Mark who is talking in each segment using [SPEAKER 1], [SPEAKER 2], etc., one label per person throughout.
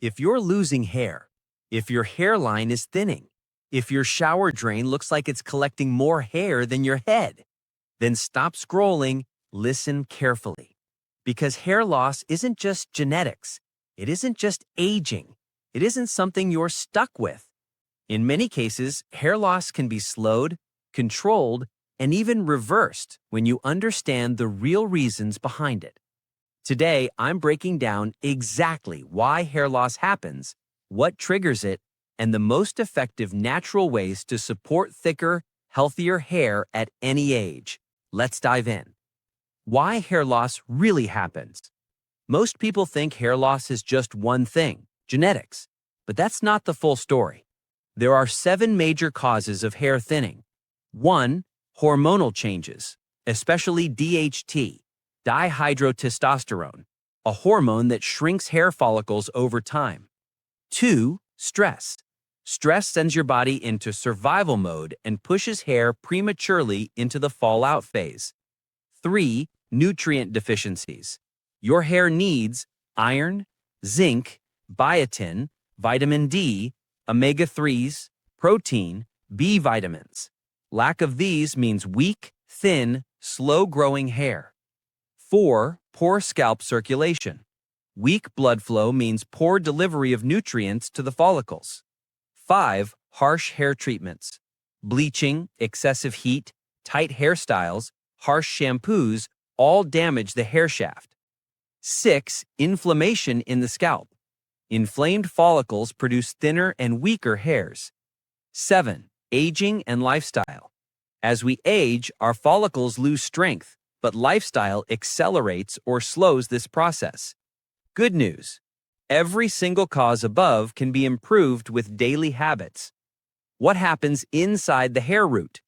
[SPEAKER 1] If you're losing hair, if your hairline is thinning, if your shower drain looks like it's collecting more hair than your head, then stop scrolling, listen carefully. Because hair loss isn't just genetics. It isn't just aging. It isn't something you're stuck with. In many cases, hair loss can be slowed, controlled, and even reversed when you understand the real reasons behind it. Today, I'm breaking down exactly why hair loss happens, what triggers it, and the most effective natural ways to support thicker, healthier hair at any age. Let's dive in. Why hair loss really happens. Most people think hair loss is just one thing, genetics, but that's not the full story. There are 7 major causes of hair thinning. 1. Hormonal changes, especially DHT, dihydrotestosterone, a hormone that shrinks hair follicles over time. 2. Stress. Stress sends your body into survival mode and pushes hair prematurely into the fallout phase. 3. Nutrient deficiencies. Your hair needs iron, zinc, biotin, vitamin D, omega-3s, protein, B vitamins. Lack of these means weak, thin, slow-growing hair. 4. Poor scalp circulation. Weak blood flow means poor delivery of nutrients to the follicles. 5. Harsh hair treatments. Bleaching, excessive heat, tight hairstyles, harsh shampoos all damage the hair shaft. 6. Inflammation in the scalp. Inflamed follicles produce thinner and weaker hairs. 7. Aging and lifestyle. As we age, our follicles lose strength, but lifestyle accelerates or slows this process. Good news. Every single cause above can be improved with daily habits. What happens inside the hair root?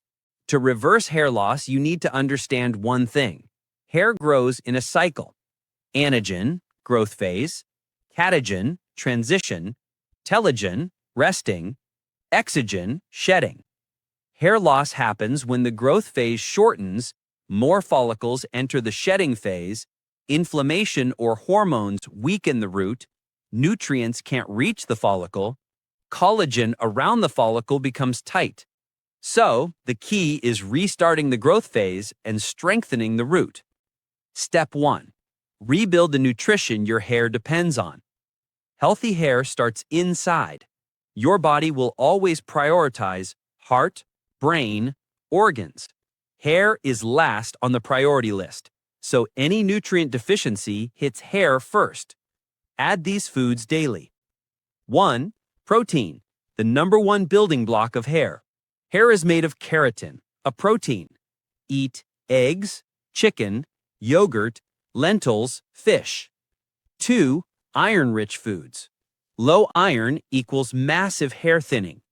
[SPEAKER 1] To reverse hair loss, you need to understand one thing. Hair grows in a cycle. Anagen, growth phase, catagen, transition, telogen, resting, exogen, shedding. Hair loss happens when the growth phase shortens, more follicles enter the shedding phase, inflammation or hormones weaken the root, nutrients can't reach the follicle, collagen around the follicle becomes tight. So, the key is restarting the growth phase and strengthening the root. Step 1. Rebuild the nutrition your hair depends on. Healthy hair starts inside. Your body will always prioritize heart, brain, organs. Hair is last on the priority list, so any nutrient deficiency hits hair first. Add these foods daily. 1. Protein, the #1 building block of hair. Hair is made of keratin, a protein. Eat eggs, chicken, yogurt, lentils, fish. 2. Iron-rich foods. Low iron equals massive hair thinning.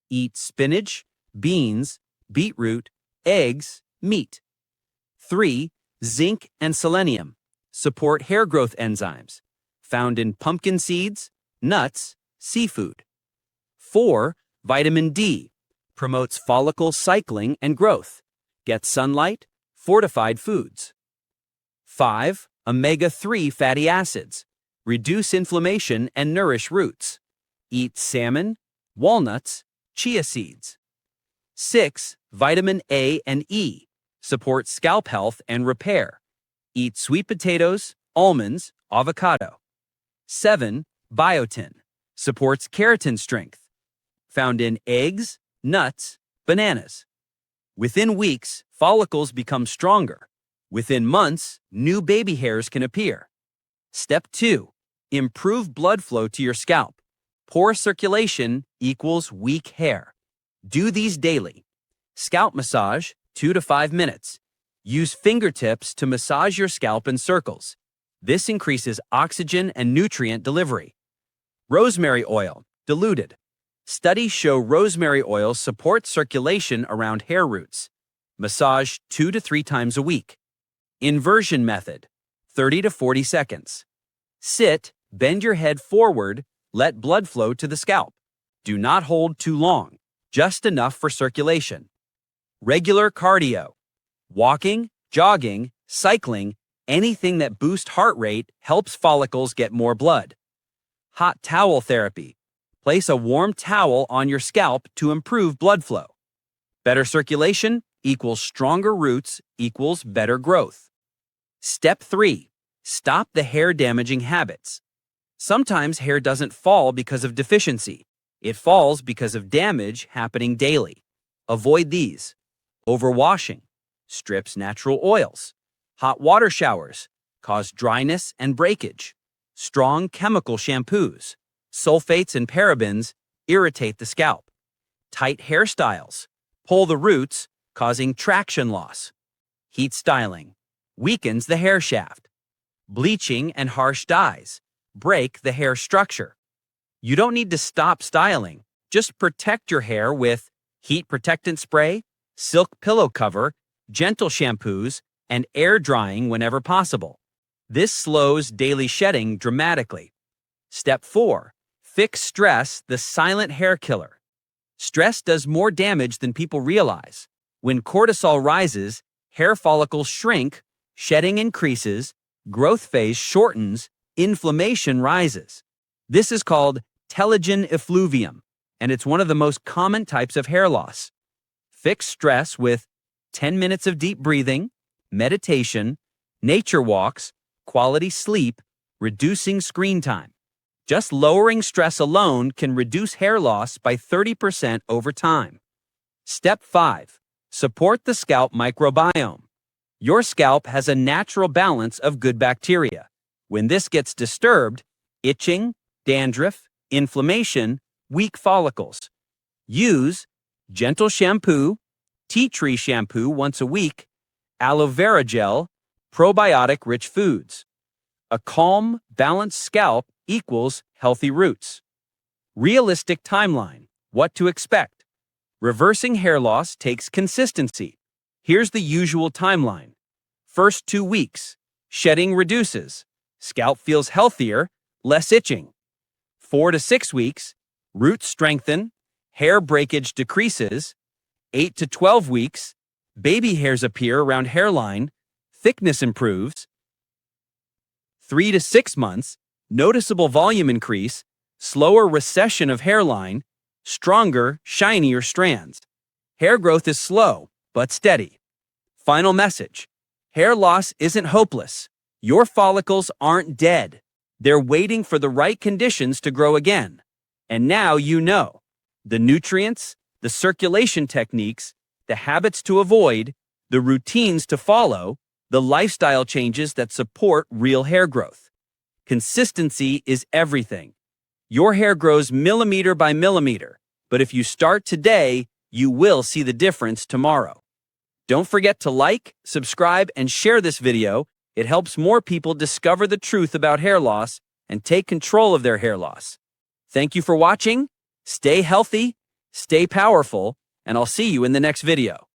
[SPEAKER 1] Eat spinach, beans, beetroot, eggs, meat. 3. Zinc and selenium. Support hair growth enzymes. Found in pumpkin seeds, nuts, seafood. 4. Vitamin D. Promotes follicle cycling and growth. Get sunlight, fortified foods. 5. Omega-3 fatty acids. Reduce inflammation and nourish roots. Eat salmon, walnuts, chia seeds. 6. Vitamin A and E. Support scalp health and repair. Eat sweet potatoes, almonds, avocado. 7. Biotin. Supports keratin strength. Found in eggs, nuts, bananas. Within weeks, follicles become stronger. Within months, new baby hairs can appear. Step 2. Improve blood flow to your scalp. Poor circulation equals weak hair. Do these daily. Scalp massage, 2 to 5 minutes. Use fingertips to massage your scalp in circles. This increases oxygen and nutrient delivery. Rosemary oil, diluted. Studies show rosemary oil supports circulation around hair roots. Massage 2 to 3 times a week. Inversion method, 30 to 40 seconds. Sit, bend your head forward, let blood flow to the scalp. Do not hold too long, just enough for circulation. Regular cardio. Walking, jogging, cycling, anything that boosts heart rate helps follicles get more blood. Hot towel therapy. Place a warm towel on your scalp to improve blood flow. Better circulation equals stronger roots equals better growth. Step 3. Stop the hair-damaging habits. Sometimes hair doesn't fall because of deficiency. It falls because of damage happening daily. Avoid these. Overwashing strips natural oils. Hot water showers cause dryness and breakage. Strong chemical shampoos, sulfates and parabens irritate the scalp. Tight hairstyles pull the roots, causing traction loss. Heat styling weakens the hair shaft. Bleaching and harsh dyes break the hair structure. You don't need to stop styling. Just protect your hair with heat protectant spray, silk pillow cover, gentle shampoos, and air drying whenever possible. This slows daily shedding dramatically. Step 4. Fix stress, the silent hair killer. Stress does more damage than people realize. When cortisol rises, hair follicles shrink, shedding increases, growth phase shortens, inflammation rises. This is called telogen effluvium, and it's one of the most common types of hair loss. Fix stress with 10 minutes of deep breathing, meditation, nature walks, quality sleep, reducing screen time. Just lowering stress alone can reduce hair loss by 30% over time. Step 5. Support the scalp microbiome. Your scalp has a natural balance of good bacteria. When this gets disturbed, itching, dandruff, inflammation, weak follicles. Use gentle shampoo, tea tree shampoo once a week, aloe vera gel, probiotic-rich foods. A calm, balanced scalp equals healthy roots. Realistic timeline. What to expect. Reversing hair loss takes consistency. Here's the usual timeline. First 2 weeks. Shedding reduces. Scalp feels healthier, less itching. 4 to 6 weeks. Roots strengthen. Hair breakage decreases. 8 to 12 weeks. Baby hairs appear around hairline. Thickness improves. 3 to 6 months. Noticeable volume increase. Slower recession of hairline. Stronger, shinier strands. Hair growth is slow, but steady. Final message. Hair loss isn't hopeless. Your follicles aren't dead. They're waiting for the right conditions to grow again. And now you know. The nutrients, the circulation techniques, the habits to avoid, the routines to follow, the lifestyle changes that support real hair growth. Consistency is everything. Your hair grows millimeter by millimeter, but if you start today, you will see the difference tomorrow. Don't forget to like, subscribe, and share this video. It helps more people discover the truth about hair loss and take control of their hair loss. Thank you for watching. Stay healthy, stay powerful, and I'll see you in the next video.